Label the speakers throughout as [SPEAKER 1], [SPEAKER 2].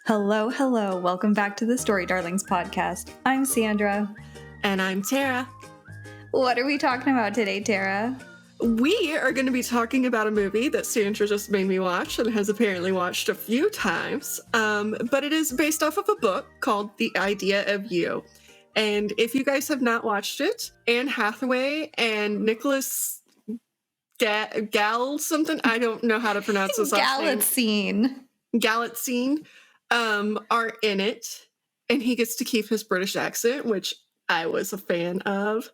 [SPEAKER 1] Hello, hello. Welcome back to the Story Darlings podcast. I'm Sandra.
[SPEAKER 2] And I'm Tera.
[SPEAKER 1] What are we talking about today, Tera?
[SPEAKER 2] We are going to be talking about a movie that Sandra just made me watch and has apparently watched a few times. But it is based off of a book called The Idea of You. And if you guys have not watched it, Anne Hathaway and Nicholas something, I don't know how to pronounce this last name. Galitzine are in it, and he gets to keep his British accent, which I was a fan of.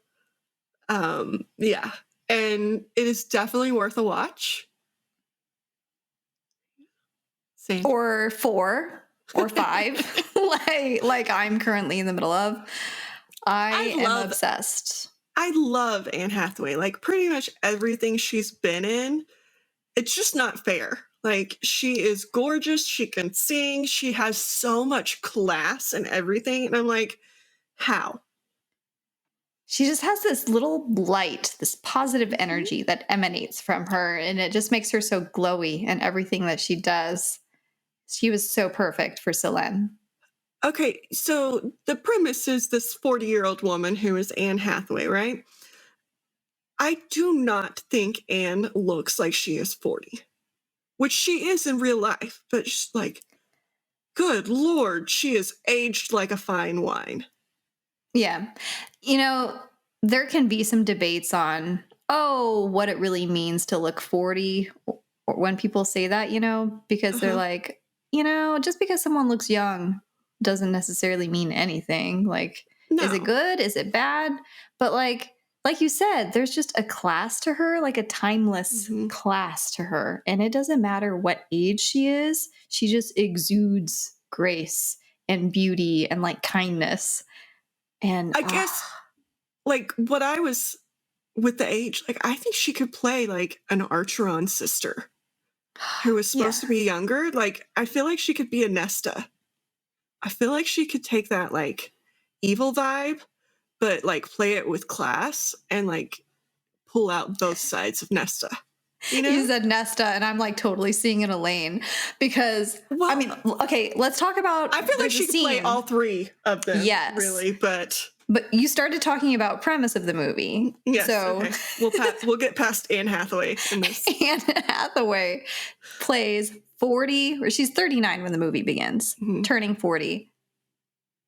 [SPEAKER 2] Yeah, and it is definitely worth a watch.
[SPEAKER 1] Same. Or 4 or 5, like I'm currently in the middle of. I am obsessed.
[SPEAKER 2] I love Anne Hathaway. Like, pretty much everything she's been in, it's just not fair. Like, she is gorgeous. She can sing. She has so much class and everything. And I'm like, how?
[SPEAKER 1] She just has this little light, this positive energy that emanates from her. And it just makes her so glowy in everything that she does. She was so perfect for Solène.
[SPEAKER 2] Okay, so the premise is this 40-year-old woman who is Anne Hathaway, right? I do not think Anne looks like she is 40, which she is in real life, but she's like, good Lord, she is aged like a fine wine.
[SPEAKER 1] Yeah. You know, there can be some debates on, what it really means to look 40 or when people say that, because they're like, just because someone looks young doesn't necessarily mean anything. Like, no. Is it good? Is it bad? But like you said, there's just a class to her, like a timeless class to her. And it doesn't matter what age she is. She just exudes grace and beauty and like kindness. And
[SPEAKER 2] I guess like what I was with the age, like I think she could play like an Archeron sister who was supposed to be younger. Like I feel like she could be a Nesta. I feel like she could take that like evil vibe, but like play it with class and like pull out both sides of Nesta.
[SPEAKER 1] You said Nesta, and I'm like totally seeing in Elaine because I mean, okay, let's talk about.
[SPEAKER 2] I feel like she could play all three of them. Yes, really, but
[SPEAKER 1] you started talking about premise of the movie.
[SPEAKER 2] Yes, so okay. We'll get past Anne Hathaway in this.
[SPEAKER 1] Anne Hathaway plays 40, or she's 39 when the movie begins, turning 40.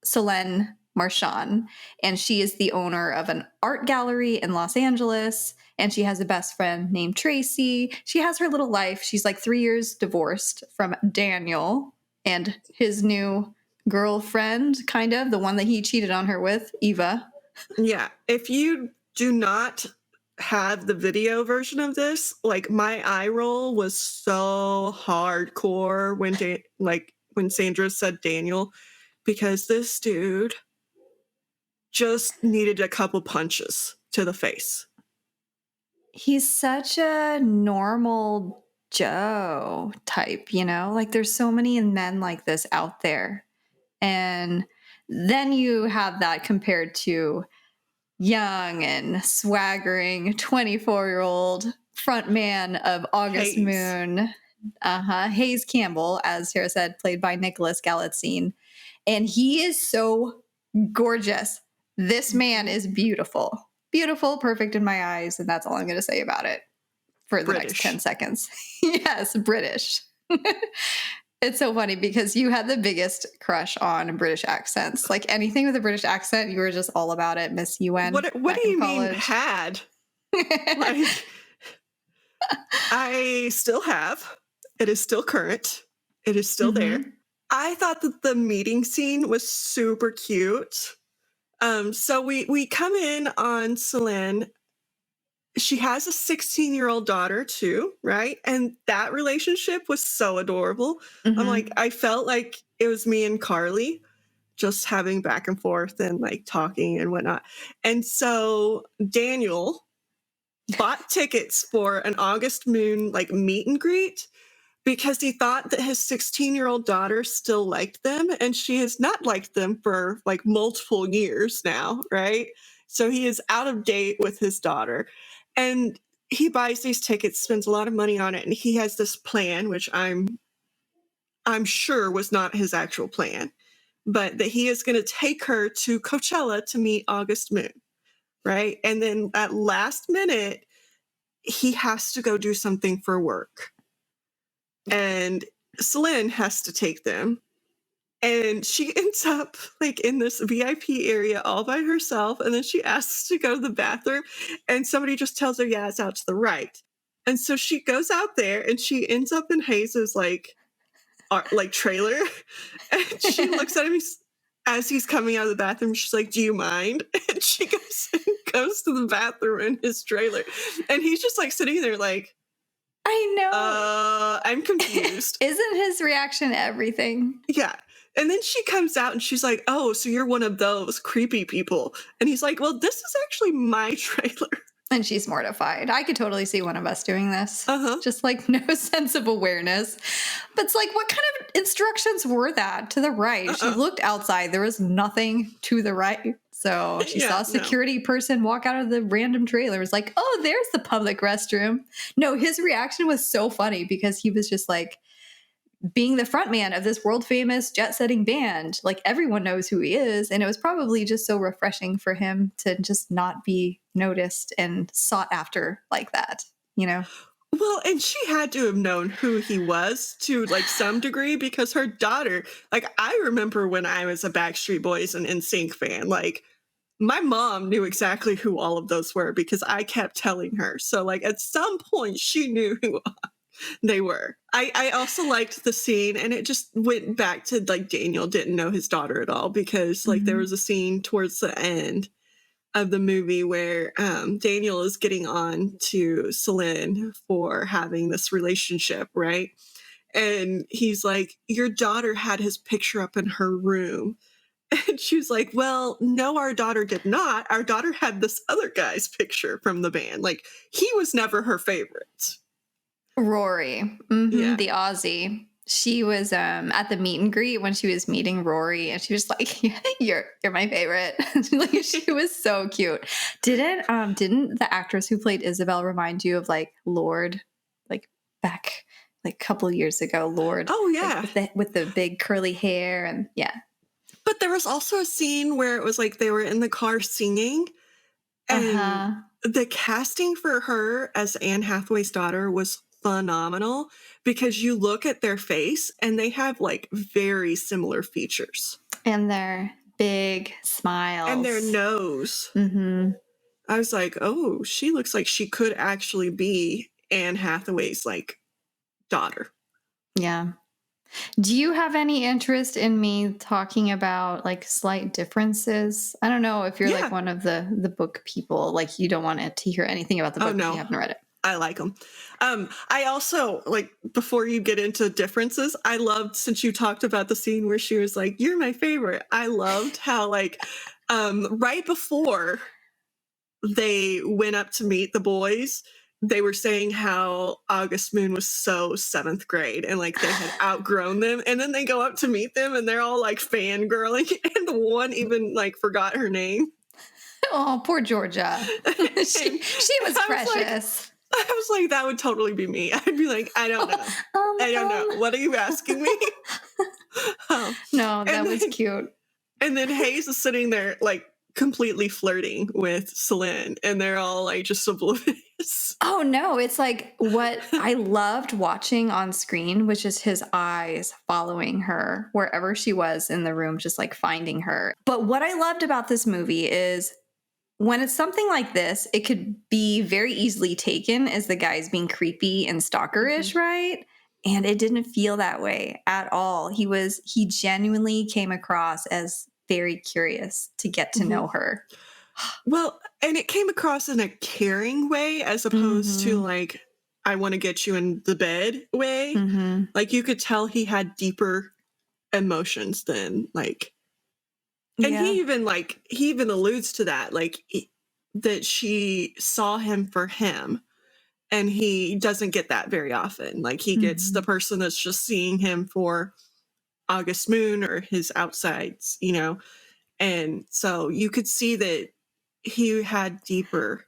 [SPEAKER 1] Solène Marchand, and she is the owner of an art gallery in Los Angeles, and she has a best friend named Tracy. She has her little life. She's like 3 years divorced from Daniel and his new girlfriend, kind of, the one that he cheated on her with, Eva.
[SPEAKER 2] Yeah, if you do not have the video version of this, like my eye roll was so hardcore when Sandra said Daniel, because this dude just needed a couple punches to the face.
[SPEAKER 1] He's such a normal Joe type, like there's so many men like this out there. And then you have that compared to young and swaggering 24-year-old frontman of August
[SPEAKER 2] Hayes.
[SPEAKER 1] Moon, Hayes Campbell, as Tera said, played by Nicholas Galitzine. And he is so gorgeous. This man is beautiful. Beautiful, perfect in my eyes, and that's all I'm going to say about it for the next 10 seconds. Yes, British. It's so funny because you had the biggest crush on British accents. Like anything with a British accent, you were just all about it, Miss UN.
[SPEAKER 2] What do you mean had? Like, I still have. It is still current. It is still there. I thought that the meeting scene was super cute. So we come in on Solène. She has a 16-year-old daughter too, right? And that relationship was so adorable. I'm like, I felt like it was me and Carly just having back and forth and like talking and whatnot. And so Daniel bought tickets for an August Moon like meet and greet because he thought that his 16-year-old daughter still liked them, and she has not liked them for like multiple years now, right? So he is out of date with his daughter. And he buys these tickets, spends a lot of money on it, and he has this plan, which I'm I'm sure was not his actual plan, but that he is going to take her to Coachella to meet August Moon, right? And then at last minute, he has to go do something for work. And Solène has to take them. And she ends up like in this VIP area all by herself. And then she asks to go to the bathroom. And somebody just tells her, yeah, it's out to the right. And so she goes out there and she ends up in Hayes's like trailer. And she looks at him as he's coming out of the bathroom. She's like, do you mind? And she goes to the bathroom in his trailer. And he's just like sitting there like,
[SPEAKER 1] I know.
[SPEAKER 2] I'm confused.
[SPEAKER 1] Isn't his reaction everything?
[SPEAKER 2] Yeah. And then she comes out and she's like, oh, so you're one of those creepy people. And he's like, well, this is actually my trailer.
[SPEAKER 1] And she's mortified. I could totally see one of us doing this.
[SPEAKER 2] Uh-huh.
[SPEAKER 1] Just like no sense of awareness. But it's like, what kind of instructions were that? To the right. She looked outside. There was nothing to the right. So she saw a security person walk out of the random trailer. It was like, oh, there's the public restroom. No, his reaction was so funny because he was just like, being the frontman of this world famous jet setting band, like everyone knows who he is. And it was probably just so refreshing for him to just not be noticed and sought after like that, you know?
[SPEAKER 2] Well, and she had to have known who he was to like some degree because her daughter, like I remember when I was a Backstreet Boys and NSYNC fan, like my mom knew exactly who all of those were because I kept telling her. So like at some point she knew who they were. I also liked the scene, and it just went back to like Daniel didn't know his daughter at all because like there was a scene towards the end of the movie where Daniel is getting on to Solène for having this relationship, right? And he's like, your daughter had his picture up in her room. And she was like, well, no, our daughter did not. Our daughter had this other guy's picture from the band. Like, he was never her favorite.
[SPEAKER 1] Rory, the Aussie. She was at the meet and greet when she was meeting Rory, and she was like, "You're my favorite." Like she was so cute. Didn't the actress who played Isabel remind you of like Lorde, like back like a couple years ago? Lorde.
[SPEAKER 2] Oh yeah,
[SPEAKER 1] like, with the big curly hair and yeah.
[SPEAKER 2] But there was also a scene where it was like they were in the car singing, and the casting for her as Anne Hathaway's daughter was phenomenal because you look at their face and they have like very similar features
[SPEAKER 1] and their big smiles
[SPEAKER 2] and their nose. I was like, oh, she looks like she could actually be Anne Hathaway's like daughter.
[SPEAKER 1] Yeah. Do you have any interest in me talking about like slight differences? I don't know if you're like one of the book people, like you don't want to hear anything about the book if you haven't read it.
[SPEAKER 2] I like them. I also, like, before you get into differences, I loved, since you talked about the scene where she was like, you're my favorite. I loved how, like, right before they went up to meet the boys, they were saying how August Moon was so 7th grade and, like, they had outgrown them. And then they go up to meet them and they're all, like, fangirling. And one even, like, forgot her name.
[SPEAKER 1] Oh, poor Georgia. she was precious.
[SPEAKER 2] I was like, that would totally be me. I'd be like, I don't know. I don't know. What are you asking me?
[SPEAKER 1] No, that was cute.
[SPEAKER 2] And then Hayes is sitting there, like, completely flirting with Solène, and they're all, like, just oblivious.
[SPEAKER 1] Oh, no. It's like what I loved watching on screen, which is his eyes following her wherever she was in the room, just, like, finding her. But what I loved about this movie is when it's something like this, it could be very easily taken as the guy's being creepy and stalkerish, right? And it didn't feel that way at all. He genuinely came across as very curious to get to know her.
[SPEAKER 2] Well, and it came across in a caring way as opposed to like, I want to get you in the bed way. Like you could tell he had deeper emotions than like, and he even alludes to that, like that she saw him for him, and he doesn't get that very often. Like he gets the person that's just seeing him for August Moon or his outsides, you know? And so you could see that he had deeper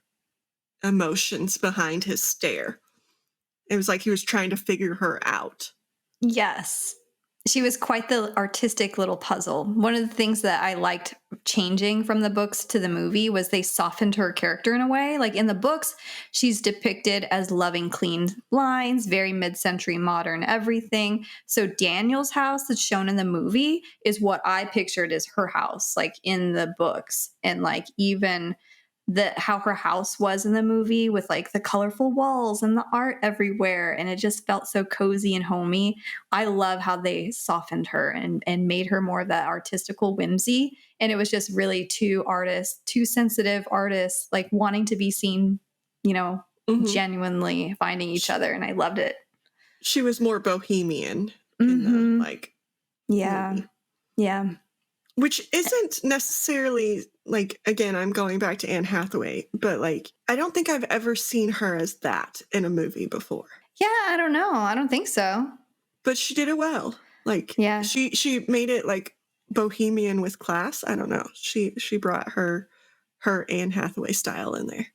[SPEAKER 2] emotions behind his stare. It was like he was trying to figure her out.
[SPEAKER 1] Yes. She was quite the artistic little puzzle. One of the things that I liked changing from the books to the movie was they softened her character in a way. Like in the books, she's depicted as loving clean lines, very mid-century modern everything. So Daniel's house that's shown in the movie is what I pictured as her house, like in the books. And like even how her house was in the movie with like the colorful walls and the art everywhere, and it just felt so cozy and homey. I love how they softened her and made her more of that artistical whimsy, and it was just really two sensitive artists, like wanting to be seen, genuinely finding each other, and I loved it.
[SPEAKER 2] She was more bohemian in the like movie.
[SPEAKER 1] Yeah.
[SPEAKER 2] Which isn't necessarily, like, again, I'm going back to Anne Hathaway, but, like, I don't think I've ever seen her as that in a movie before.
[SPEAKER 1] Yeah, I don't know. I don't think so.
[SPEAKER 2] But she did it well. Like,
[SPEAKER 1] yeah.
[SPEAKER 2] she made it, like, bohemian with class. I don't know. She brought her Anne Hathaway style in there.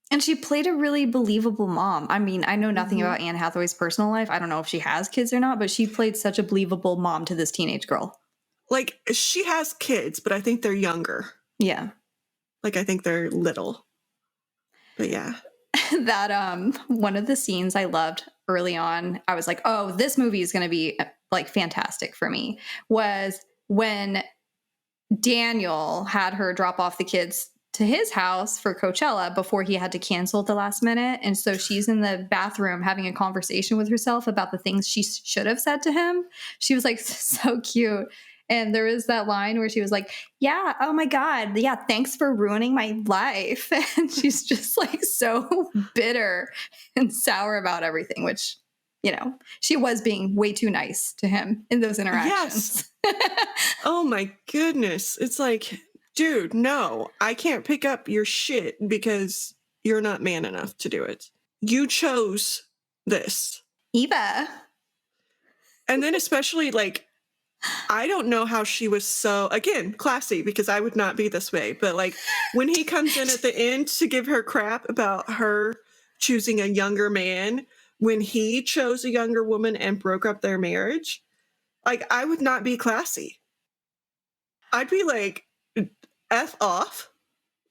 [SPEAKER 1] And she played a really believable mom. I mean, I know nothing about Anne Hathaway's personal life. I don't know if she has kids or not, but she played such a believable mom to this teenage girl.
[SPEAKER 2] Like, she has kids, but I think they're younger.
[SPEAKER 1] Yeah.
[SPEAKER 2] Like, I think they're little. But yeah.
[SPEAKER 1] That one of the scenes I loved early on, I was like, oh, this movie is going to be like fantastic for me, was when Daniel had her drop off the kids to his house for Coachella before he had to cancel at the last minute. And so she's in the bathroom having a conversation with herself about the things she should have said to him. She was like so cute. And there was that line where she was like, yeah, oh my God. Yeah, thanks for ruining my life. And she's just like so bitter and sour about everything, which, she was being way too nice to him in those interactions.
[SPEAKER 2] Yes. Oh my goodness. It's like, dude, no, I can't pick up your shit because you're not man enough to do it. You chose this.
[SPEAKER 1] Eva.
[SPEAKER 2] And then especially like, I don't know how she was so, again, classy, because I would not be this way. But like when he comes in at the end to give her crap about her choosing a younger man, when he chose a younger woman and broke up their marriage, like I would not be classy. I'd be like, F off.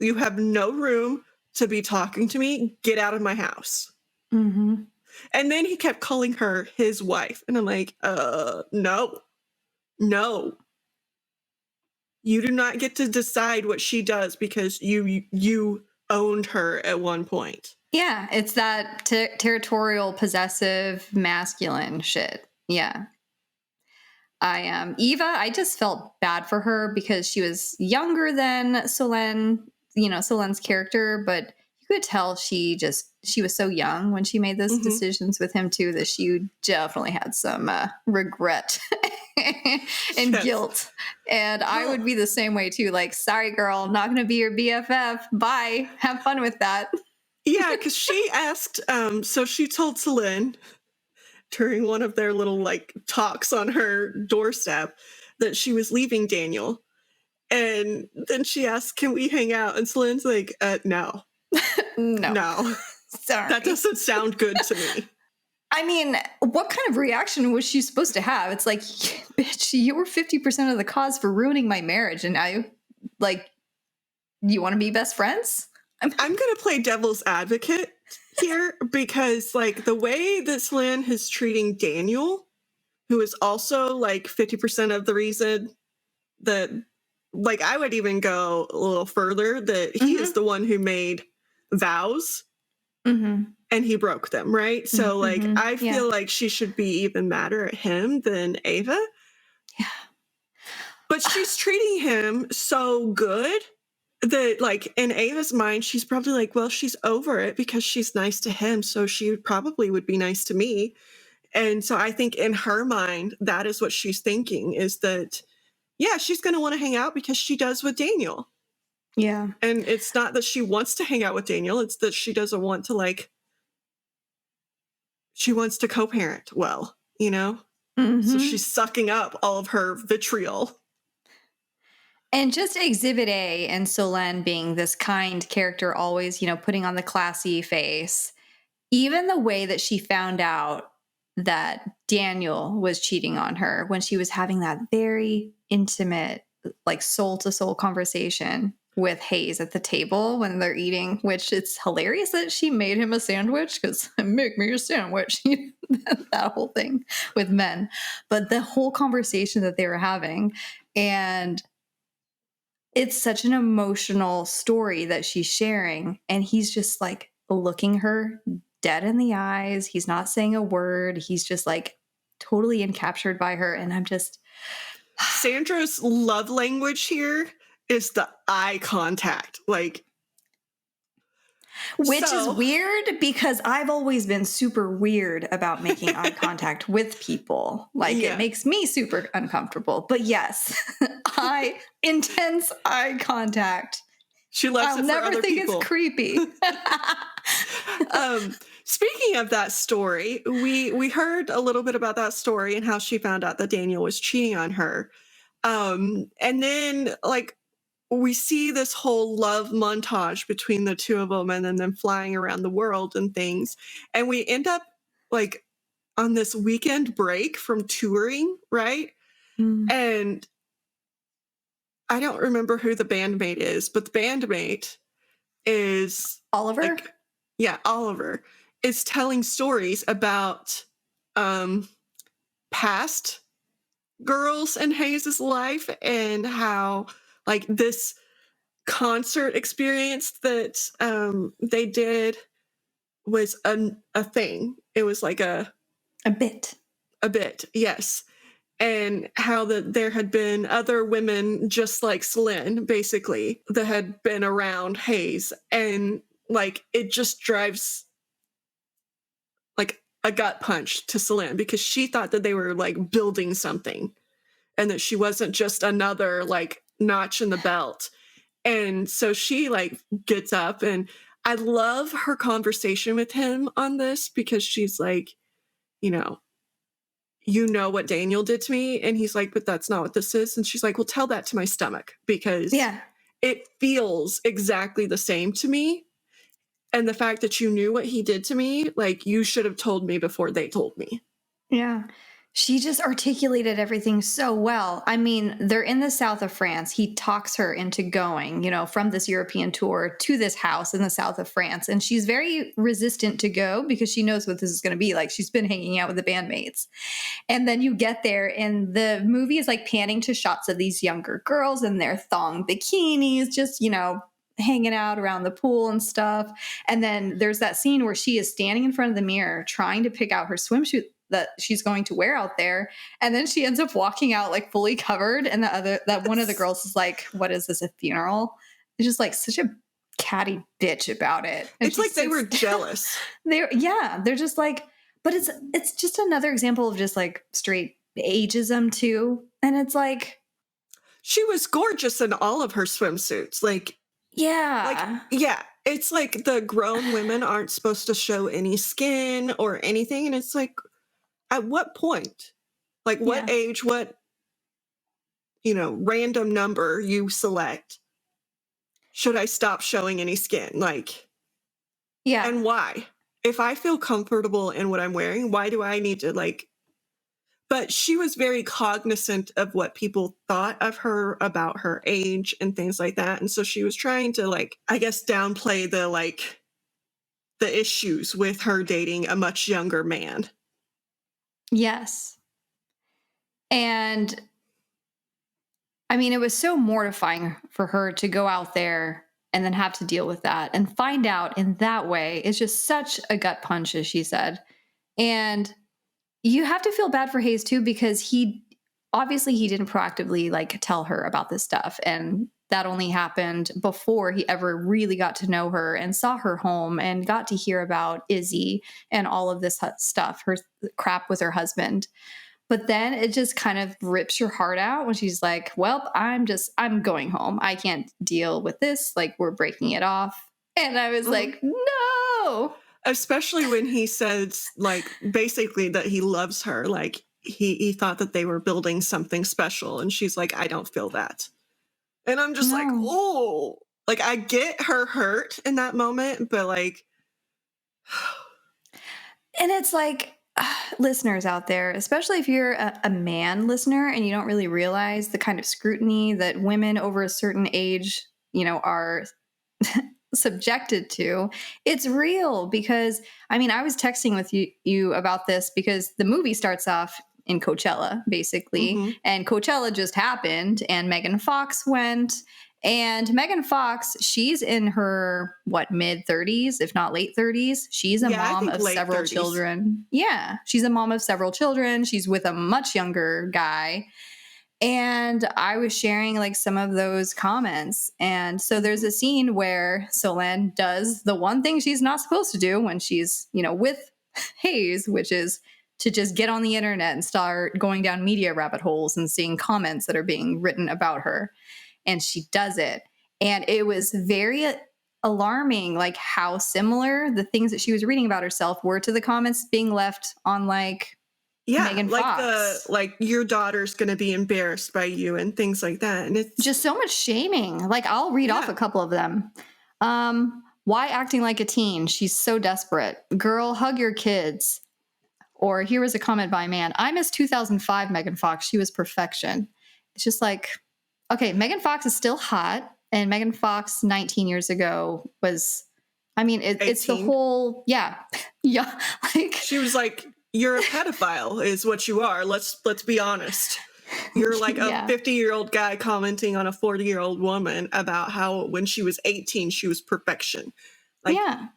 [SPEAKER 2] You have no room to be talking to me. Get out of my house.
[SPEAKER 1] Mm-hmm.
[SPEAKER 2] And then he kept calling her his wife. And I'm like, no. You do not get to decide what she does because you owned her at one point.
[SPEAKER 1] Yeah, it's that territorial, possessive, masculine shit. Yeah. Eva, I just felt bad for her because she was younger than Solène, Solène's character, but you could tell she was so young when she made those decisions with him too, that she definitely had some regret and guilt. And I would be the same way too. Like, sorry, girl, not going to be your BFF. Bye. Have fun with that.
[SPEAKER 2] Yeah, because she asked, so she told Solène during one of their little like talks on her doorstep that she was leaving Daniel. And then she asked, can we hang out? And Solène's like, no. No.
[SPEAKER 1] Sorry.
[SPEAKER 2] That doesn't sound good to me.
[SPEAKER 1] I mean, what kind of reaction was she supposed to have? It's like, bitch, you were 50% of the cause for ruining my marriage. And now you want to be best friends?
[SPEAKER 2] I'm going to play devil's advocate here because like the way that Solène is treating Daniel, who is also like 50% of the reason that, like, I would even go a little further that he is the one who made vows and he broke them, right? So like I feel like she should be even madder at him than Ava.
[SPEAKER 1] Yeah.
[SPEAKER 2] But she's treating him so good that like in Ava's mind, she's probably like, well, she's over it because she's nice to him. So she probably would be nice to me. And so I think in her mind, that is what she's thinking, is that, yeah, she's going to want to hang out because she does with Daniel.
[SPEAKER 1] Yeah.
[SPEAKER 2] And it's not that she wants to hang out with Daniel. It's that she doesn't want to she wants to co-parent well, So she's sucking up all of her vitriol.
[SPEAKER 1] And just Exhibit A and Solène being this kind character, always, putting on the classy face. Even the way that she found out that Daniel was cheating on her when she was having that very intimate, like soul to soul conversation with Hayes at the table when they're eating, which it's hilarious that she made him a sandwich because make me a sandwich, that whole thing with men. But the whole conversation that they were having, and it's such an emotional story that she's sharing. And he's just like looking her dead in the eyes. He's not saying a word. He's just like totally encaptured by her. And I'm just.
[SPEAKER 2] Sandra's love language here is the eye contact. Like,
[SPEAKER 1] which is weird because I've always been super weird about making eye contact with people. Like it makes me super uncomfortable. But yes, intense eye contact.
[SPEAKER 2] She loves it for other people.
[SPEAKER 1] I'll never think it's creepy.
[SPEAKER 2] Speaking of that story, we heard a little bit about that story and how she found out that Daniel was cheating on her. And then like we see this whole love montage between the two of them and then them flying around the world and things. And we end up like on this weekend break from touring, right? Mm. And I don't remember who the bandmate is, but the bandmate is
[SPEAKER 1] Oliver.
[SPEAKER 2] Oliver is telling stories about past girls in Hayes' life and how like this concert experience that they did was a thing. It was like a bit, yes. And how there had been other women just like Solène, basically, that had been around Hayes. And like, it just drives like a gut punch to Solène because she thought that they were like building something and that she wasn't just another like notch in the belt. And so she like gets up, and I love her conversation with him on this because she's like, you know what Daniel did to me? And he's like, but that's not what this is. And she's like, well, tell that to my stomach because it feels exactly the same to me. And the fact that you knew what he did to me, like you should have told me before they told me.
[SPEAKER 1] Yeah. She just articulated everything so well. I mean, they're in the south of France. He talks her into going, from this European tour to this house in the south of France. And she's very resistant to go because she knows what this is going to be like. She's been hanging out with the bandmates. And then you get there and the movie is like panning to shots of these younger girls in their thong bikinis, just, hanging out around the pool and stuff. And then there's that scene where she is standing in front of the mirror trying to pick out her swimsuit that she's going to wear out there. And then she ends up walking out like fully covered. And one of the girls is like, what is this, a funeral? It's just like such a catty bitch about it. And
[SPEAKER 2] it's like they were jealous.
[SPEAKER 1] They're just like, but it's just another example of just like straight ageism too. And it's like,
[SPEAKER 2] she was gorgeous in all of her swimsuits. Like, it's like the grown women aren't supposed to show any skin or anything. And it's like, at what point? Like what age, what, random number you select, should I stop showing any skin? Like, and why? If I feel comfortable in what I'm wearing, why do I need to like, but she was very cognizant of what people thought of her about her age and things like that. And so she was trying to like, I guess, downplay the issues with her dating a much younger man.
[SPEAKER 1] Yes. And I mean, it was so mortifying for her to go out there and then have to deal with that and find out in that way. It's just such a gut punch, as she said. And you have to feel bad for Hayes too, because he didn't proactively like tell her about this stuff. And that only happened before he ever really got to know her and saw her home and got to hear about Izzy and all of this stuff, her crap with her husband. But then it just kind of rips your heart out when she's like, well, I'm going home. I can't deal with this. Like, we're breaking it off. And I was like, no.
[SPEAKER 2] Especially when he says, like, basically that he loves her. Like, he thought that they were building something special. And she's like, I don't feel that. And I'm just like, oh. Like, I get her hurt in that moment, but like.
[SPEAKER 1] And it's like, listeners out there, especially if you're a man listener and you don't really realize the kind of scrutiny that women over a certain age, are subjected to, it's real. Because I was texting with you about this because the movie starts off in Coachella, basically, and Coachella just happened, and Megan Fox went. And Megan Fox, she's in her mid 30s, if not late 30s. She's a mom of several
[SPEAKER 2] 30s.
[SPEAKER 1] children. Yeah, she's a mom of several children. She's with a much younger guy. And I was sharing like some of those comments. And so there's a scene where Solène does the one thing she's not supposed to do when she's, with Hayes, which is to just get on the internet and start going down media rabbit holes and seeing comments that are being written about her. And she does it. And it was very alarming, like how similar the things that she was reading about herself were to the comments being left on Megan Fox.
[SPEAKER 2] Like your daughter's going to be embarrassed by you and things like that. And it's
[SPEAKER 1] just so much shaming. Like I'll read off a couple of them. Why acting like a teen? She's so desperate. Girl, hug your kids. Or here was a comment by a man. I miss 2005 Megan Fox. She was perfection. It's just like, okay, Megan Fox is still hot. And Megan Fox 19 years ago was, it's the whole, yeah. Like
[SPEAKER 2] she was like, you're a pedophile is what you are. Let's be honest. You're like a 50-year-old guy commenting on a 40-year-old woman about how when she was 18, she was perfection.
[SPEAKER 1] Yeah.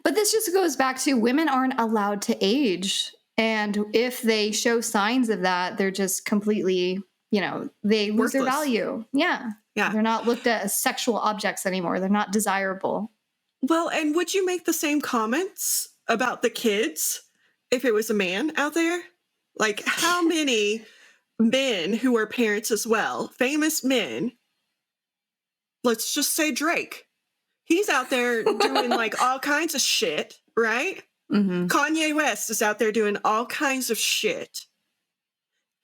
[SPEAKER 1] But this just goes back to women aren't allowed to age. And if they show signs of that, they're just completely, they lose their value. Yeah.
[SPEAKER 2] Yeah.
[SPEAKER 1] They're not looked at as sexual objects anymore. They're not desirable.
[SPEAKER 2] Well, and would you make the same comments about the kids if it was a man out there? Like how many men who are parents as well, famous men, let's just say Drake, he's out there doing like all kinds of shit, right?
[SPEAKER 1] Mm-hmm.
[SPEAKER 2] Kanye West is out there doing all kinds of shit.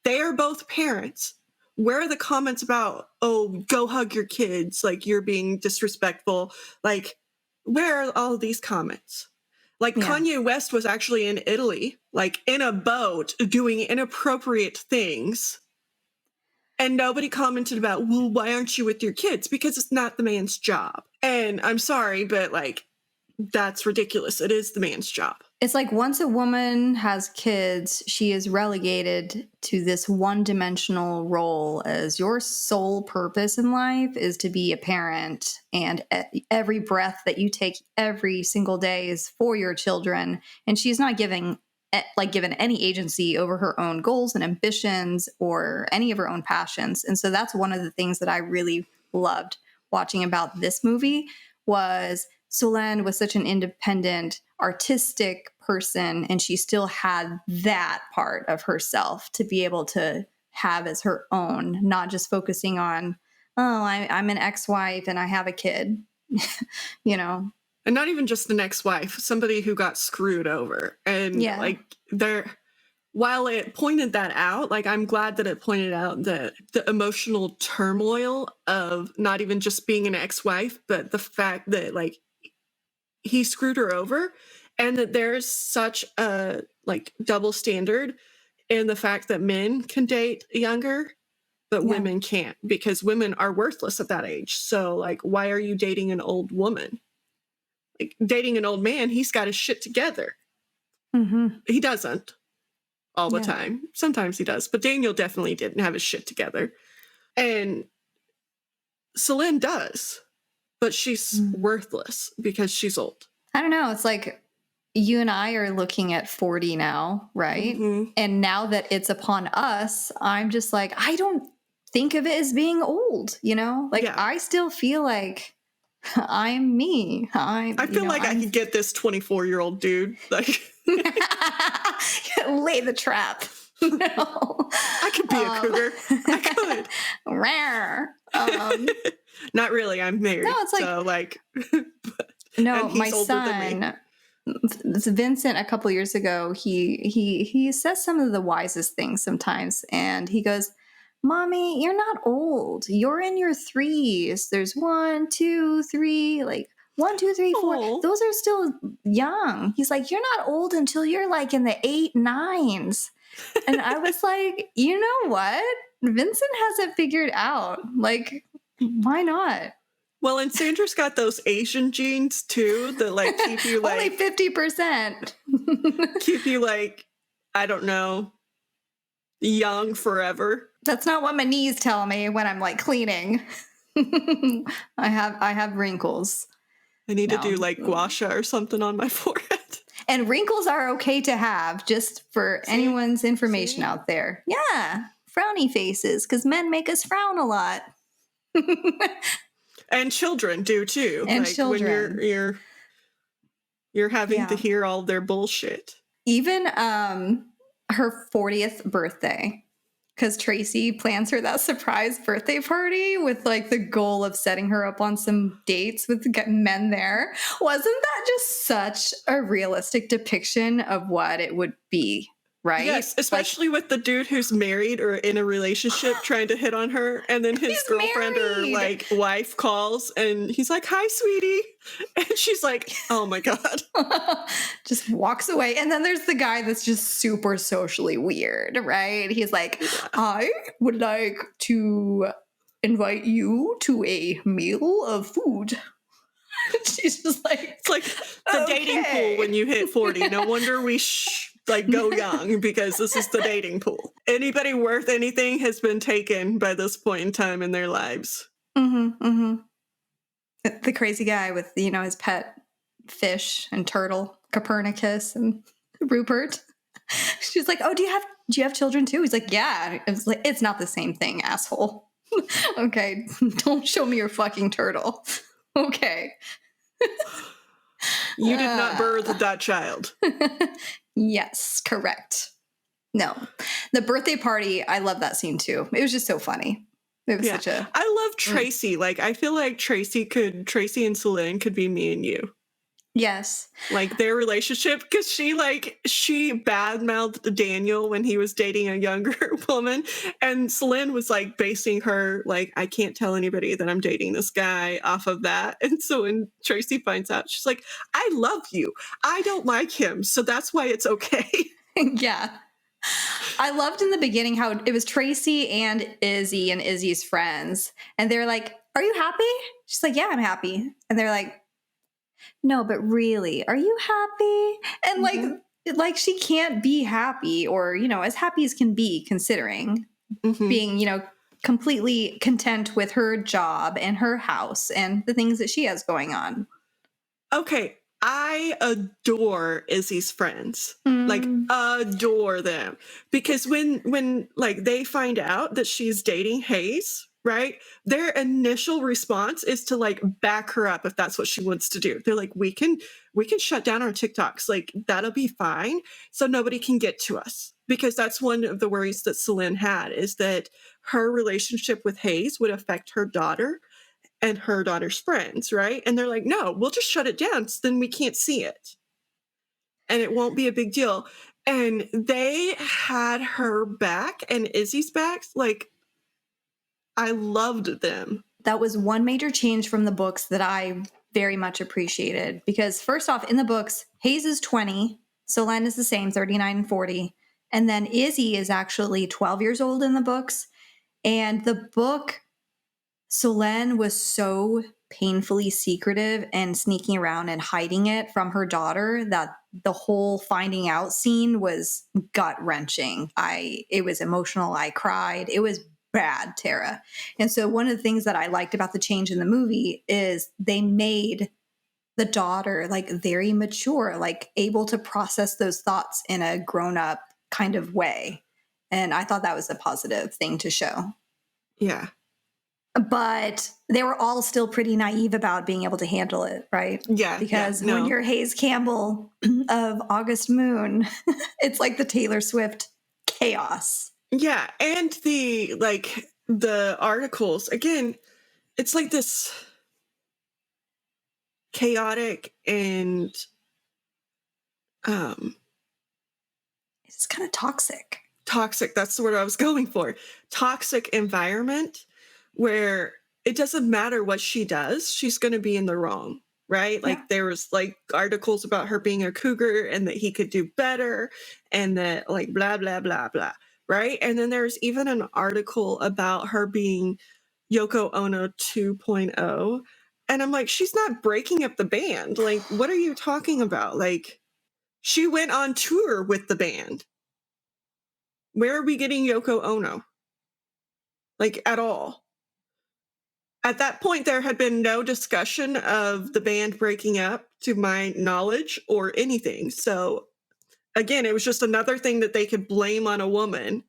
[SPEAKER 2] They are both parents. Where are the comments about, oh, go hug your kids, like you're being disrespectful? Like, where are all of these comments? Like Kanye West was actually in Italy, like in a boat doing inappropriate things. And nobody commented about, well, why aren't you with your kids? Because it's not the man's job. And I'm sorry, but like, that's ridiculous. It is the man's job.
[SPEAKER 1] It's like once a woman has kids, she is relegated to this one-dimensional role as your sole purpose in life is to be a parent. And every breath that you take every single day is for your children. And she's not given any agency over her own goals and ambitions or any of her own passions. And so that's one of the things that I really loved watching about this movie was Solène was such an independent, artistic person, and she still had that part of herself to be able to have as her own, not just focusing on, oh, I'm an ex-wife and I have a kid, And
[SPEAKER 2] not even just an ex-wife, somebody who got screwed over. And while it pointed that out, like I'm glad that it pointed out the emotional turmoil of not even just being an ex-wife, but the fact that like he screwed her over and that there's such a like double standard in the fact that men can date younger, but women can't because women are worthless at that age. So like, why are you dating an old woman? Like dating an old man, he's got his shit together.
[SPEAKER 1] Mm-hmm.
[SPEAKER 2] He doesn't all the time. Sometimes he does, but Daniel definitely didn't have his shit together. And Solène does, but she's worthless because she's old.
[SPEAKER 1] I don't know. It's like you and I are looking at 40 now, right?
[SPEAKER 2] Mm-hmm.
[SPEAKER 1] And now that it's upon us, I'm just like, I don't think of it as being old, I still feel like I'm me.
[SPEAKER 2] I feel like I could get this 24-year-old dude. Like
[SPEAKER 1] lay the trap.
[SPEAKER 2] I could be a cougar. I could.
[SPEAKER 1] Rare.
[SPEAKER 2] Not really. I'm married.
[SPEAKER 1] No, it's like,
[SPEAKER 2] so like
[SPEAKER 1] no, my son, Vincent, a couple years ago, he says some of the wisest things sometimes, and he goes, "Mommy, you're not old. You're in your 3s. There's 1, 2, 3. Like, 1, 2, 3, 4.
[SPEAKER 2] Aw.
[SPEAKER 1] Those are still young. He's like, you're not old until you're like in the 8, 9s. And I was like, you know what? Vincent has it figured out. Like, why not?
[SPEAKER 2] Well, and Sandra's got those Asian genes too that like keep you like
[SPEAKER 1] only 50%.
[SPEAKER 2] keep you like, I don't know, young forever.
[SPEAKER 1] That's not what my knees tell me when I'm like cleaning. I have wrinkles.
[SPEAKER 2] I need to do like gua sha or something on my forehead.
[SPEAKER 1] And wrinkles are okay to have, just for anyone's information out there. Yeah, frowny faces, because men make us frown a lot.
[SPEAKER 2] And children do too.
[SPEAKER 1] And
[SPEAKER 2] like
[SPEAKER 1] children.
[SPEAKER 2] when you're having to hear all their bullshit.
[SPEAKER 1] Even her 40th birthday, because Tracy plans her that surprise birthday party with like the goal of setting her up on some dates with men there. Wasn't that just such a realistic depiction of what it would be, right?
[SPEAKER 2] Yes, especially with the dude who's married or in a relationship trying to hit on her, and then his girlfriend or like wife calls and he's like, "Hi, sweetie." And she's like, "Oh my God."
[SPEAKER 1] Just walks away. And then there's the guy that's just super socially weird, right? He's like, I would like to invite you to a meal of food. She's just like,
[SPEAKER 2] it's like the dating pool when you hit 40. No wonder we like go young, because this is the dating pool. Anybody worth anything has been taken by this point in time in their lives.
[SPEAKER 1] Mm-hmm, mm-hmm. The crazy guy with, you know, his pet fish and turtle, Copernicus and Rupert. She's like, "Oh, do you have children too?" He's like, "Yeah." It's like, it's not the same thing, asshole. Okay, don't show me your fucking turtle. Okay.
[SPEAKER 2] You did not birth that child.
[SPEAKER 1] Yes, correct. No. The birthday party, I love that scene too. It was just so funny. It was such a...
[SPEAKER 2] I love Tracy. Like, I feel like Tracy and Solène could be me and you.
[SPEAKER 1] Yes.
[SPEAKER 2] Like, their relationship, because she badmouthed Daniel when he was dating a younger woman, and Solène was like basing her, like, I can't tell anybody that I'm dating this guy off of that. And so when Tracy finds out, she's like, I love you. I don't like him, so that's why it's okay.
[SPEAKER 1] Yeah. I loved in the beginning how it was Tracy and Izzy and Izzy's friends. And they're like, "Are you happy?" She's like, "Yeah, I'm happy." And they're like, "No, but really, are you happy?" And like she can't be happy, or, you know, as happy as can be, considering being, you know, completely content with her job and her house and the things that she has going on.
[SPEAKER 2] Okay. I adore Izzy's friends. Like, adore them. Because when like they find out that she's dating Hayes, right? Their initial response is to like back her up if that's what she wants to do. They're like, we can shut down our TikToks. Like, that'll be fine. So nobody can get to us. Because that's one of the worries that Solène had, is that her relationship with Hayes would affect her daughter and her daughter's friends, right? And they're like, no, we'll just shut it down so then we can't see it. And it won't be a big deal. And they had her back and Izzy's back. Like, I loved them.
[SPEAKER 1] That was one major change from the books that I very much appreciated. Because first off, in the books, Hayes is 20. Solène is the same, 39 and 40. And then Izzy is actually 12 years old in the books. And the book, Solène was so painfully secretive and sneaking around and hiding it from her daughter that the whole finding out scene was gut-wrenching. It was emotional. I cried. It was bad, Tera. And so one of the things that I liked about the change in the movie is they made the daughter like very mature, like able to process those thoughts in a grown-up kind of way. And I thought that was a positive thing to show.
[SPEAKER 2] Yeah.
[SPEAKER 1] But they were all still pretty naive about being able to handle it, right?
[SPEAKER 2] Yeah.
[SPEAKER 1] Because when you're Hayes Campbell of August Moon, it's like the Taylor Swift chaos.
[SPEAKER 2] Yeah. And the articles, again, it's like this chaotic and
[SPEAKER 1] it's kind of toxic.
[SPEAKER 2] Toxic, that's the word I was going for. Toxic environment where it doesn't matter what she does, she's going to be in the wrong. right?
[SPEAKER 1] Yeah.
[SPEAKER 2] Like there was like articles about her being a cougar and that he could do better and that like blah, blah, blah, blah, right? And then there's even an article about her being Yoko Ono 2.0. And I'm like, she's not breaking up the band. Like, what are you talking about? Like, she went on tour with the band. Where are we getting Yoko Ono? Like, at all. At that point, there had been no discussion of the band breaking up, to my knowledge, or anything. So, again, it was just another thing that they could blame on a woman.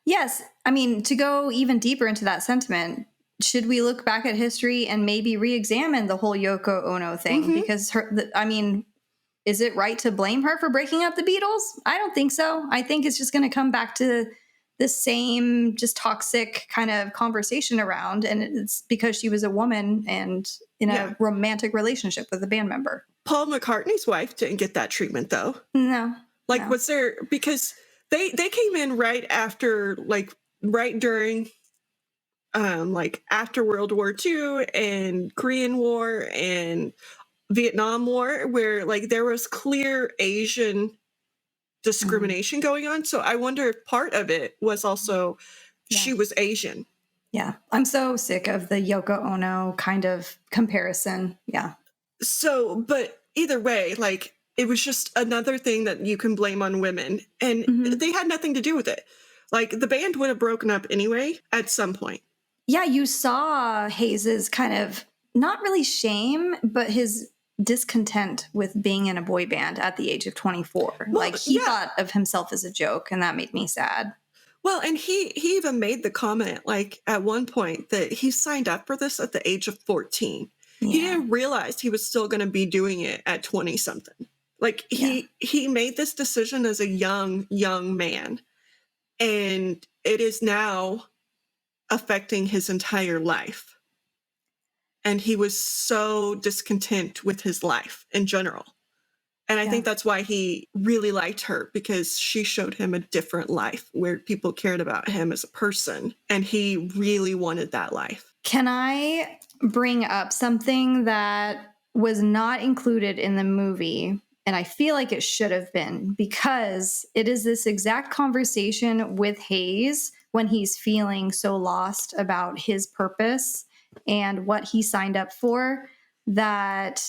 [SPEAKER 1] Yes. I mean, to go even deeper into that sentiment, should we look back at history and maybe re-examine the whole Yoko Ono thing?
[SPEAKER 2] Mhm.
[SPEAKER 1] Because is it right to blame her for breaking up the Beatles? I don't think so. I think it's just going to come back to the same just toxic kind of conversation around. And it's because she was a woman and in a romantic relationship with a band member.
[SPEAKER 2] Paul McCartney's wife didn't get that treatment, though.
[SPEAKER 1] No.
[SPEAKER 2] Like,
[SPEAKER 1] no.
[SPEAKER 2] was there, because they came in right after, like, right during, like, after World War II and Korean War and Vietnam War, where, like, there was clear Asian discrimination going on. So I wonder if part of it was also she was Asian.
[SPEAKER 1] Yeah. I'm so sick of the Yoko Ono kind of comparison. Yeah.
[SPEAKER 2] So, but either way, like, it was just another thing that you can blame on women. And they had nothing to do with it. Like, the band would have broken up anyway at some point.
[SPEAKER 1] Yeah, you saw Hayes's kind of, not really shame, but his discontent with being in a boy band at the age of 24.
[SPEAKER 2] Well,
[SPEAKER 1] like, he thought of himself as a joke, and that made me sad.
[SPEAKER 2] Well, and he even made the comment, like, at one point that he signed up for this at the age of 14. Yeah. He didn't realize he was still going to be doing it at 20-something. Like, he made this decision as a young man, and it is now affecting his entire life. And he was so discontent with his life in general. And I think that's why he really liked her, because she showed him a different life where people cared about him as a person. And he really wanted that life.
[SPEAKER 1] Can I bring up something that was not included in the movie? And I feel like it should have been, because it is this exact conversation with Hayes when he's feeling so lost about his purpose and what he signed up for, that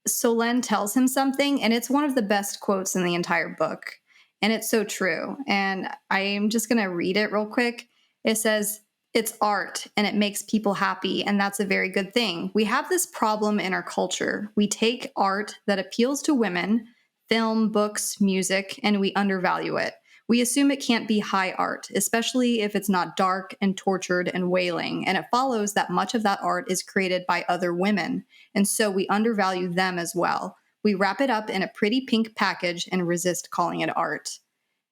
[SPEAKER 1] Solène tells him something, and it's one of the best quotes in the entire book. And it's so true. And I'm just going to read it real quick. It says, "It's art and it makes people happy, and that's a very good thing. We have this problem in our culture. We take art that appeals to women, film, books, music, and we undervalue it. We assume it can't be high art, especially if it's not dark and tortured and wailing. And it follows that much of that art is created by other women. And so we undervalue them as well. We wrap it up in a pretty pink package and resist calling it art."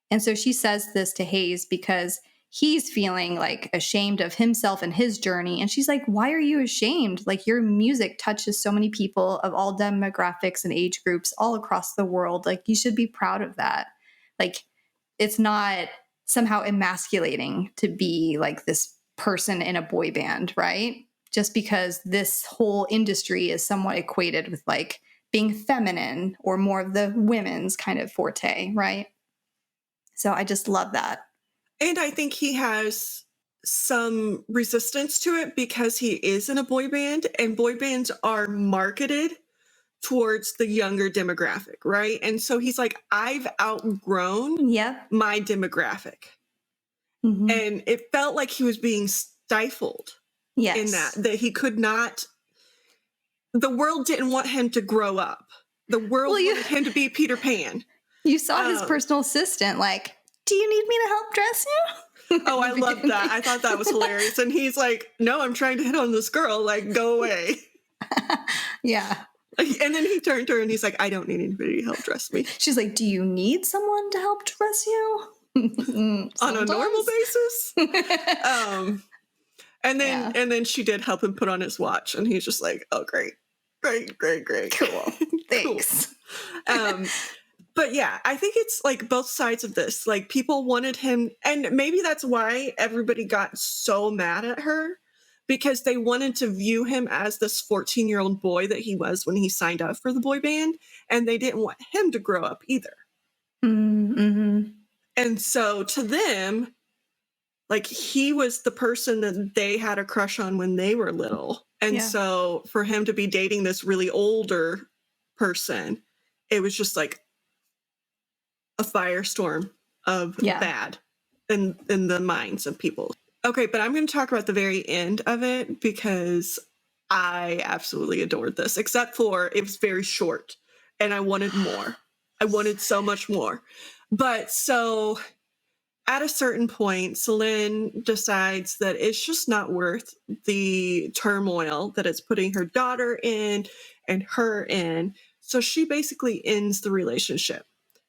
[SPEAKER 1] And so she says this to Hayes because he's feeling like ashamed of himself and his journey. And she's like, "Why are you ashamed? Like, your music touches so many people of all demographics and age groups all across the world. Like, you should be proud of that. Like, it's not somehow emasculating to be like this person in a boy band, right? Just because this whole industry is somewhat equated with like being feminine or more of the women's kind of forte, right? So I just love that.
[SPEAKER 2] And I think he has some resistance to it because he is in a boy band, and boy bands are marketed towards the younger demographic, right? And so he's like, I've outgrown my demographic. Mm-hmm. And it felt like he was being stifled in that he could not, the world didn't want him to grow up. The world wanted him to be Peter Pan.
[SPEAKER 1] You saw his personal assistant like, "Do you need me to help dress you?"
[SPEAKER 2] Oh, I love that. I thought that was hilarious. And he's like, "No, I'm trying to hit on this girl. Like, go away."
[SPEAKER 1] Yeah.
[SPEAKER 2] And then he turned to her and he's like, "I don't need anybody to help dress me."
[SPEAKER 1] She's like, "Do you need someone to help dress you?"
[SPEAKER 2] On a normal basis. And then she did help him put on his watch, and he's just like, "Oh, great.
[SPEAKER 1] Cool. Thanks.
[SPEAKER 2] Cool. But yeah, I think it's like both sides of this. Like, people wanted him, and maybe that's why everybody got so mad at her, because they wanted to view him as this 14-year-old boy that he was when he signed up for the boy band, and they didn't want him to grow up either.
[SPEAKER 1] Mm-hmm.
[SPEAKER 2] And so to them, like, he was the person that they had a crush on when they were little. And so for him to be dating this really older person, it was just like a firestorm of bad in the minds of people. Okay, but I'm going to talk about the very end of it because I absolutely adored this, except for it was very short and I wanted more. I wanted so much more. But so at a certain point, Solène decides that it's just not worth the turmoil that it's putting her daughter in and her in. So she basically ends the relationship.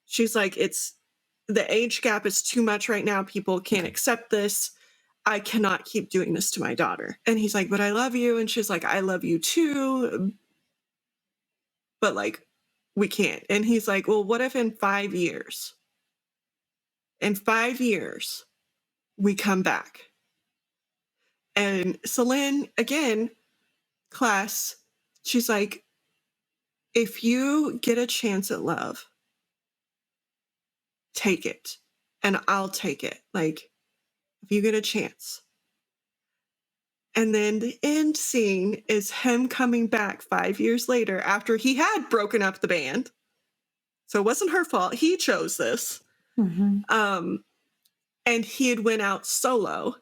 [SPEAKER 2] She's like, the age gap is too much right now. People can't accept this. I cannot keep doing this to my daughter. And he's like, but I love you. And she's like, I love you too. But like, we can't. And he's like, well, what if in 5 years? In 5 years, we come back. And Solène, again, class, she's like, if you get a chance at love, take it. And I'll take it. Like, if you get a chance. And then the end scene is him coming back 5 years later after he had broken up the band. So it wasn't her fault. He chose this.
[SPEAKER 1] Mm-hmm.
[SPEAKER 2] And he had went out solo.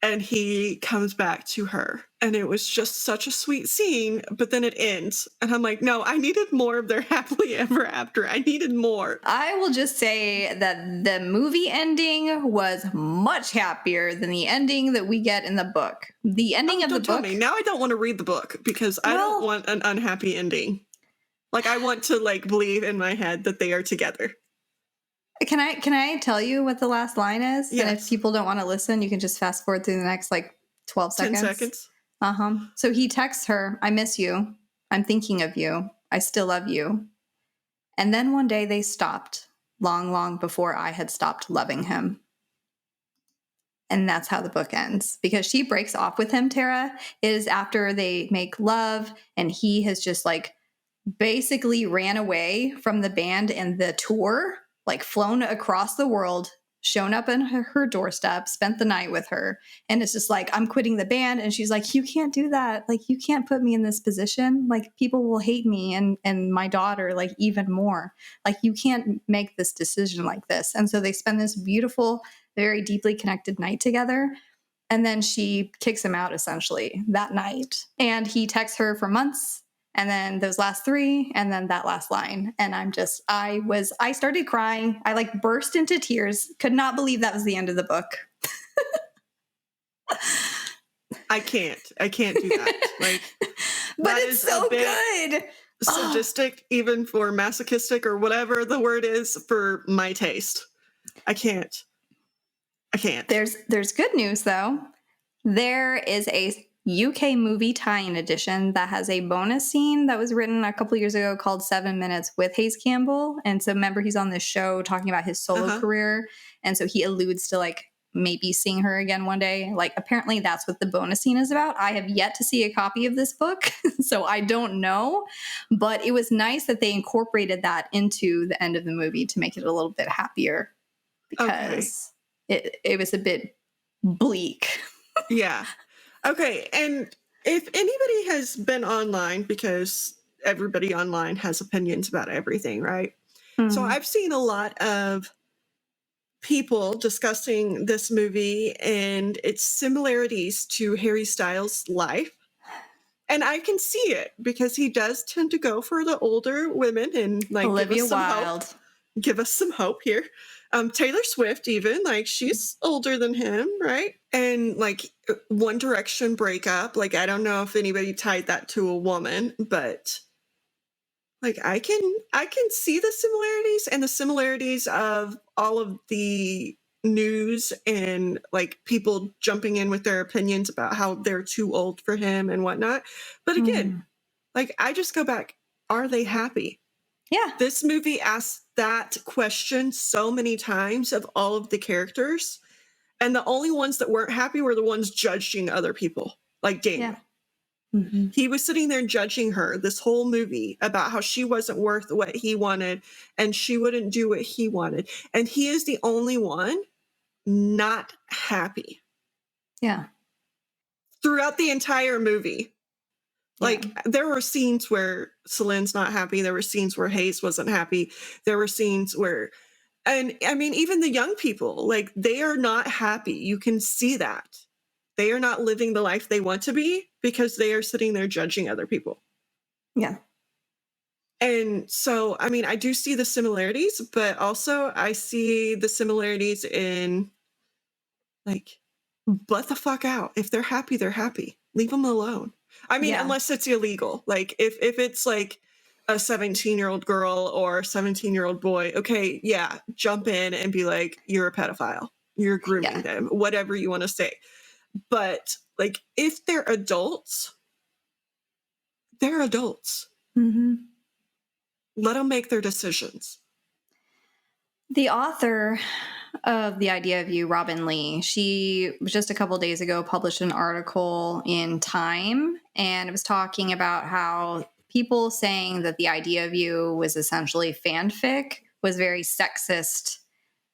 [SPEAKER 2] And he comes back to her. And it was just such a sweet scene. But then it ends. And I'm like, no, I needed more of their happily ever after. I needed more.
[SPEAKER 1] I will just say that the movie ending was much happier than the ending that we get in the book. The ending of the book.
[SPEAKER 2] Don't tell me. Now I don't want to read the book because I don't want an unhappy ending. Like, I want to like believe in my head that they are together.
[SPEAKER 1] Can I tell you what the last line is?
[SPEAKER 2] Yes.
[SPEAKER 1] And if people don't want to listen, you can just fast forward through the next like 12 seconds.
[SPEAKER 2] 10 seconds.
[SPEAKER 1] So he texts her, I miss you. I'm thinking of you. I still love you. And then one day they stopped, long, long before I had stopped loving him. And that's how the book ends. Because she breaks off with him, Tera. It is after they make love and he has just like basically ran away from the band and the tour, like flown across the world, shown up on her doorstep, spent the night with her. And it's just like, I'm quitting the band. And she's like, you can't do that. Like, you can't put me in this position. Like, people will hate me and my daughter, like, even more. Like, you can't make this decision like this. And so they spend this beautiful, very deeply connected night together. And then she kicks him out essentially that night. And he texts her for months. And then those last 3, and then that last line. And I started crying. I like burst into tears. Could not believe that was the end of the book.
[SPEAKER 2] I can't do that. Like,
[SPEAKER 1] but it's so good.
[SPEAKER 2] Sadistic, even for masochistic or whatever the word is for my taste. I can't.
[SPEAKER 1] There's good news though. There is a UK movie tie-in edition that has a bonus scene that was written a couple years ago called 7 Minutes with Hayes Campbell. And so remember, he's on this show talking about his solo career. And so he alludes to like maybe seeing her again one day. Like, apparently that's what the bonus scene is about. I have yet to see a copy of this book, so I don't know. But it was nice that they incorporated that into the end of the movie to make it a little bit happier because it was a bit bleak.
[SPEAKER 2] Yeah. Okay, and if anybody has been online, because everybody online has opinions about everything, right? Mm-hmm. So I've seen a lot of people discussing this movie and its similarities to Harry Styles' life. And I can see it because he does tend to go for the older women and like
[SPEAKER 1] Olivia Wilde.
[SPEAKER 2] Give us some hope here. Taylor Swift, even, like, she's older than him, right? And like One Direction breakup, like, I don't know if anybody tied that to a woman, but like I can see the similarities and the similarities of all of the news and like people jumping in with their opinions about how they're too old for him and whatnot. But again, like, I just go back, are they happy?
[SPEAKER 1] Yeah.
[SPEAKER 2] This movie asks that question so many times of all of the characters. And the only ones that weren't happy were the ones judging other people, like Daniel.
[SPEAKER 1] Yeah. Mm-hmm.
[SPEAKER 2] He was sitting there judging her this whole movie about how she wasn't worth what he wanted and she wouldn't do what he wanted. And he is the only one not happy.
[SPEAKER 1] Yeah.
[SPEAKER 2] Throughout the entire movie. Like, there were scenes where Solène's not happy. There were scenes where Hayes wasn't happy. There were scenes where, and I mean, even the young people, like, they are not happy. You can see that. They are not living the life they want to be because they are sitting there judging other people.
[SPEAKER 1] Yeah.
[SPEAKER 2] And so, I mean, I do see the similarities, but also I see the similarities in, like, butt the fuck out. If they're happy, they're happy. Leave them alone. I mean, unless it's illegal. Like, if it's like a 17-year-old girl or a 17-year-old boy, okay, yeah, jump in and be like, you're a pedophile. You're grooming them, whatever you want to say. But, like, if they're adults, they're adults.
[SPEAKER 1] Mm-hmm.
[SPEAKER 2] Let them make their decisions.
[SPEAKER 1] The author of The Idea of You, Robinne Lee, she just a couple days ago published an article in Time, and it was talking about how people saying that The Idea of You was essentially fanfic was very sexist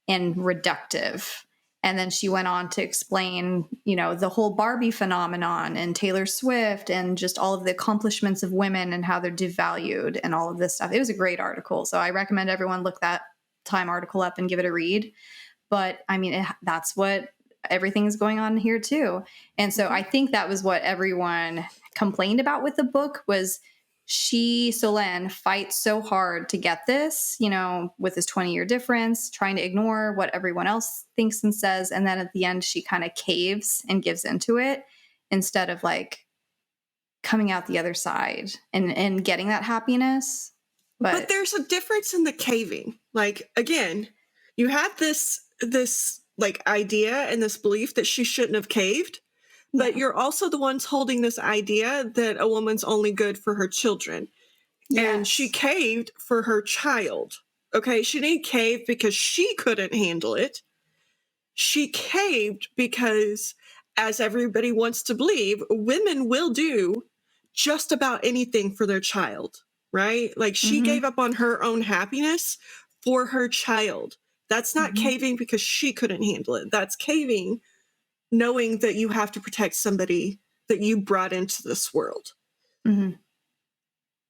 [SPEAKER 1] and reductive. And then she went on to explain, you know, the whole Barbie phenomenon and Taylor Swift and just all of the accomplishments of women and how they're devalued and all of this stuff. It was a great article. So I recommend everyone look that Time article up and give it a read. But I mean, that's what everything's going on here too. And so I think that was what everyone complained about with the book was Solène fights so hard to get this, you know, with this 20-year difference, trying to ignore what everyone else thinks and says. And then at the end, she kind of caves and gives into it instead of like coming out the other side and getting that happiness.
[SPEAKER 2] But there's a difference in the caving. Like, again, you have this like idea and this belief that she shouldn't have caved, but you're also the ones holding this idea that a woman's only good for her children. Yes. And she caved for her child. Okay, she didn't cave because she couldn't handle it. She caved because, as everybody wants to believe, women will do just about anything for their child. Right? Like she gave up on her own happiness for her child. That's not caving because she couldn't handle it. That's caving knowing that you have to protect somebody that you brought into this world. Mm-hmm.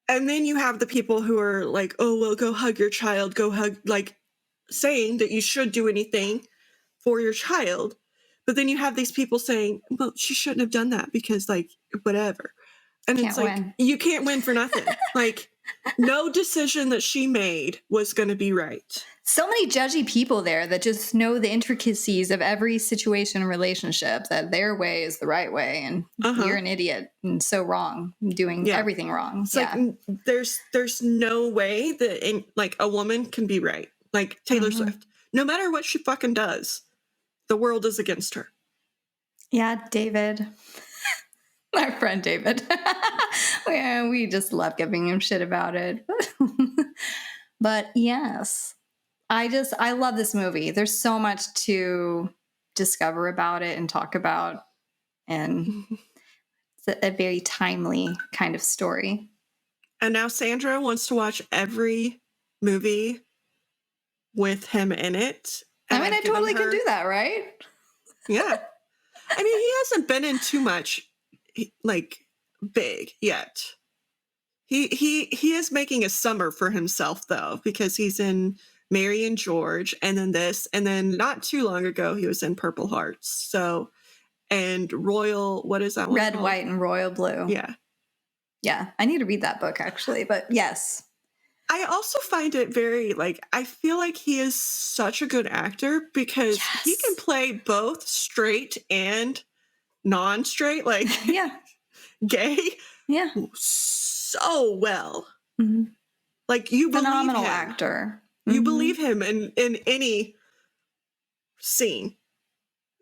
[SPEAKER 2] And then you have the people who are like, oh, well, go hug your child, go hug, like saying that you should do anything for your child. But then you have these people saying, well, she shouldn't have done that because like, whatever. And it's like, you can't win for nothing. Like, no decision that she made was going to be right.
[SPEAKER 1] So many judgy people there that just know the intricacies of every situation and relationship, that their way is the right way. And you're an idiot and so wrong, doing everything wrong.
[SPEAKER 2] It's like, there's no way that like a woman can be right. Like Taylor Swift, no matter what she fucking does, the world is against her.
[SPEAKER 1] Yeah, David. Our friend David. We just love giving him shit about it. But yes, I love this movie. There's so much to discover about it and talk about. And it's a very timely kind of story.
[SPEAKER 2] And now Sandra wants to watch every movie with him in it.
[SPEAKER 1] I mean, I totally can do that, right?
[SPEAKER 2] Yeah. I mean, he hasn't been in too much like big yet. He is making a summer for himself though, because he's in Mary and George and then this, and then not too long ago he was in Purple Hearts. So, and Royal, what is that one
[SPEAKER 1] Red,
[SPEAKER 2] called?
[SPEAKER 1] White, and Royal Blue.
[SPEAKER 2] Yeah.
[SPEAKER 1] Yeah. I need to read that book actually, but yes.
[SPEAKER 2] I also find it very like, I feel like he is such a good actor because he can play both straight and non-straight, like gay, so well. Like you believe
[SPEAKER 1] phenomenal
[SPEAKER 2] him.
[SPEAKER 1] Actor.
[SPEAKER 2] You believe him in any scene.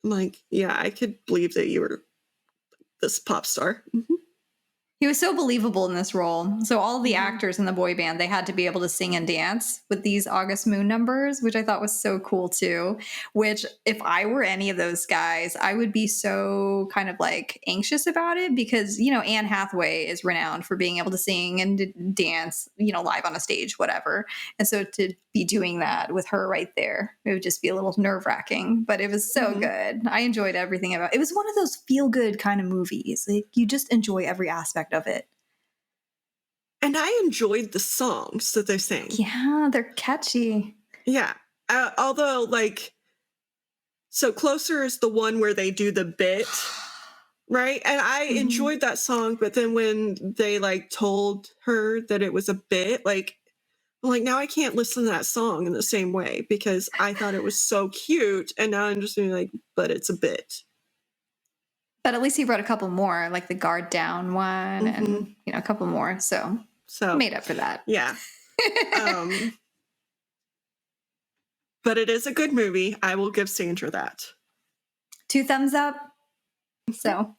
[SPEAKER 2] I'm like, yeah, I could believe that you were this pop star.
[SPEAKER 1] He was so believable in this role. So all the actors in the boy band, they had to be able to sing and dance with these August Moon numbers, which I thought was so cool too. Which if I were any of those guys, I would be so kind of like anxious about it because, you know, Anne Hathaway is renowned for being able to sing and dance, you know, live on a stage, whatever. And so to be doing that with her right there, it would just be a little nerve wracking, but it was so good. I enjoyed everything about it. It was one of those feel good kind of movies. Like you just enjoy every aspect of it.
[SPEAKER 2] And I enjoyed the songs that they sang.
[SPEAKER 1] Yeah, they're catchy.
[SPEAKER 2] Yeah. Although, like, so Closer is the one where they do the bit, right? And I enjoyed that song, but then when they, like, told her that it was a bit, like, now I can't listen to that song in the same way because I thought it was so cute, and now I'm just being like, but it's a bit.
[SPEAKER 1] But at least he wrote a couple more, like the Guard Down one and, you know, a couple more. So made up for that.
[SPEAKER 2] Yeah. But it is a good movie. I will give Sandra that.
[SPEAKER 1] 2 thumbs up. So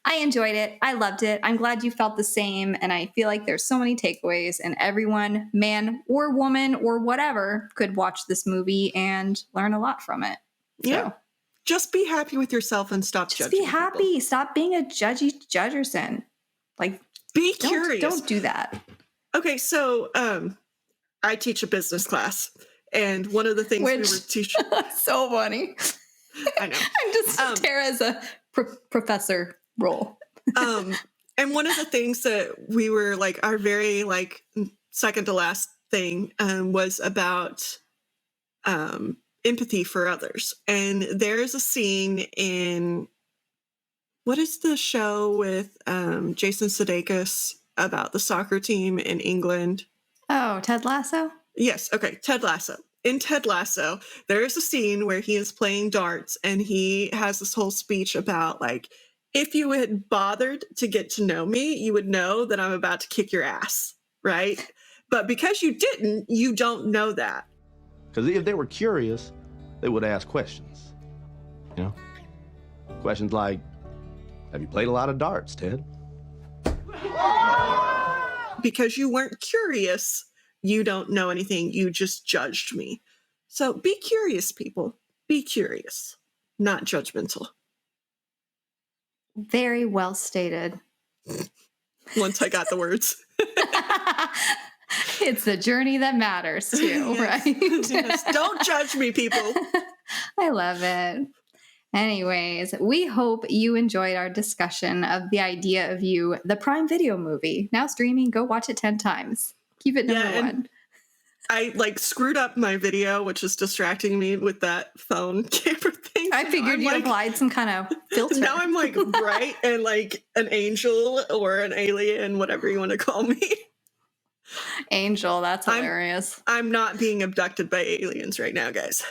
[SPEAKER 1] I enjoyed it. I loved it. I'm glad you felt the same. And I feel like there's so many takeaways, and everyone, man or woman or whatever, could watch this movie and learn a lot from it.
[SPEAKER 2] Yeah. So, just be happy with yourself and stop judging.
[SPEAKER 1] Just be happy. People. Stop being a judgy judgerson. Like,
[SPEAKER 2] be curious.
[SPEAKER 1] Don't do that.
[SPEAKER 2] Okay, so I teach a business class, and one of the things we were teaching.
[SPEAKER 1] So funny.
[SPEAKER 2] I know.
[SPEAKER 1] I'm just Tera's a professor role.
[SPEAKER 2] And one of the things that we were like, our very like second to last thing was about empathy for others. And there's a scene in, what is the show with Jason Sudeikis about the soccer team in England?
[SPEAKER 1] Oh, Ted Lasso?
[SPEAKER 2] Yes. Okay. Ted Lasso. In Ted Lasso, there is a scene where he is playing darts and he has this whole speech about like, if you had bothered to get to know me, you would know that I'm about to kick your ass, right? But because you didn't, you don't know that.
[SPEAKER 3] Because if they were curious, they would ask questions, you know? Questions like, have you played a lot of darts, Ted?
[SPEAKER 2] Because you weren't curious, you don't know anything. You just judged me. So be curious, people. Be curious, not judgmental.
[SPEAKER 1] Very well stated.
[SPEAKER 2] Once I got the words.
[SPEAKER 1] It's the journey that matters too, yes. Right?
[SPEAKER 2] Yes. Don't judge me, people.
[SPEAKER 1] I love it. Anyways, we hope you enjoyed our discussion of the idea of You, the Prime Video movie. Now streaming, go watch it 10 times. Keep it number one.
[SPEAKER 2] I like screwed up my video, which is distracting me with that phone camera thing.
[SPEAKER 1] I figured you applied some kind of filter.
[SPEAKER 2] Now I'm like bright and like an angel or an alien, whatever you want to call me.
[SPEAKER 1] Angel, that's hilarious.
[SPEAKER 2] I'm not being abducted by aliens right now, guys.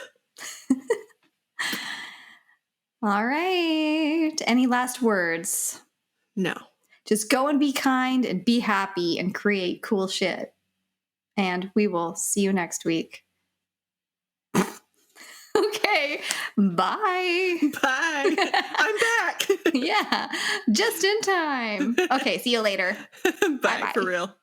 [SPEAKER 1] All right. Any last words?
[SPEAKER 2] No.
[SPEAKER 1] Just go and be kind and be happy and create cool shit. And we will see you next week. Okay. Bye.
[SPEAKER 2] Bye. I'm back.
[SPEAKER 1] Yeah. Just in time. Okay. See you later.
[SPEAKER 2] Bye. For real.